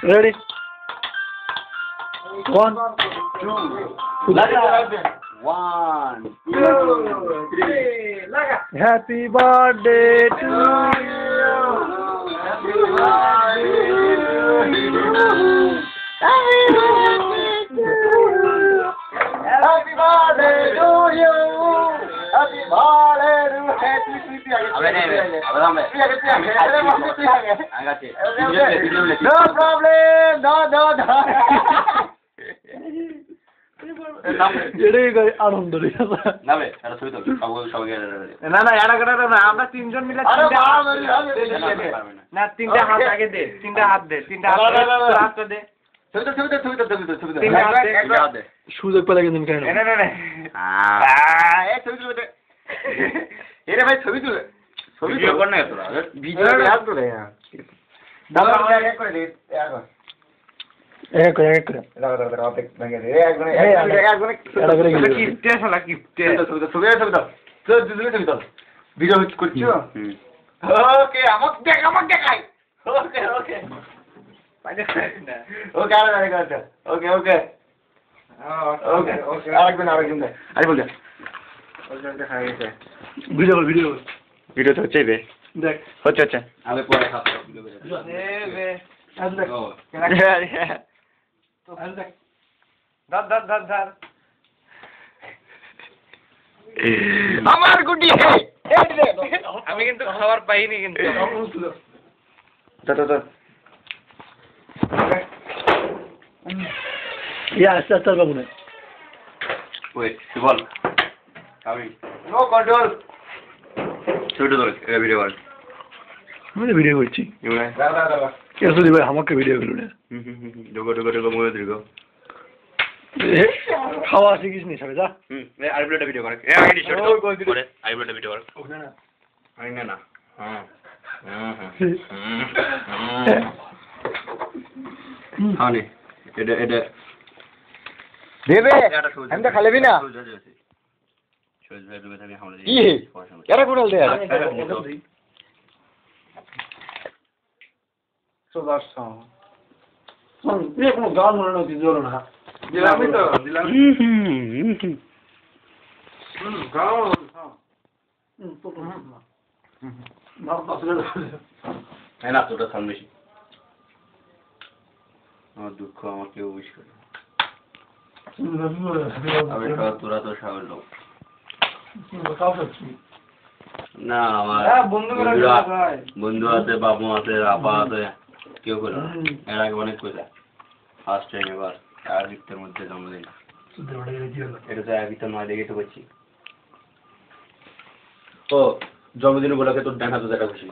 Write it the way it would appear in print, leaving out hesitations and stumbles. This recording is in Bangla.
Ready? 1, 2. 1, 2, 3. Happy birthday to you. Happy birthday to you. Happy birthday to you. Happy birthday to No problem. No. আনন্দ না ভাই এটা ছবি তো সবাই না এরা করে না আমরা তিনজন মিলে না তিনটা হাত আগে দে তিনটা হাত দে হাতটা দে ছবি তো সুযোগ পেলে কিন্তু কেন না এই ছবি তুলে এরে ভাই ছবি তুলে ছবি কর না তোরা ভিডিও অ্যাড করে দাদা এক করে দে এক করে দাদা অপেক ভাঙে দে এক করে কিপটে শালা কিপটে ছবি তো তো দুদিনে ছবি তো ভিডিও করছো ওকে আমাকে দেখাই ওকে ওকে আরেকজন দে আরে বল দে ভিডিও তো হচ্ছে বে দেখ হচ্ছে আমি পরে খাবো ভিডিও আমার গুটি আমি কিন্তু খাবার পাইনি কিন্তু তো আস্তে বাবু না ওয়েট বল আমি নো কন্ট্রোল ছোট ধরে ভিডিও কর আমি ভিডিও করছি দাদা কে আসলে ভাই আমাকে ভিডিও করলো না ঢোকো মনে দিগো খাওয়া শিখিস নি সবাই যা আর ভিডিও করে আগে ডিশ করে আই ভিডিও করে আই না হ্যাঁ এটা দেবে আমি তো খালেবি না কি কেরা কোড়াল দে কোনো গান মনে না দিল না দিলামি তো না তোটা থাম বেশি আমার দুঃখ আমাকে উইশ করে তোরা তো সাগর লোক না আমার বন্ধু আছে বাবু আছে আপা আছে কেউ করে এর আগে অনেক কইলা ফার্স্ট টাইম এবার আর ভিতরের মধ্যে জন্মদিন এটা তো এক ভিতর নয় দেখে তো করছি ও জন্মদিন উপলক্ষে তোর ডান হাতে দেখা খুশি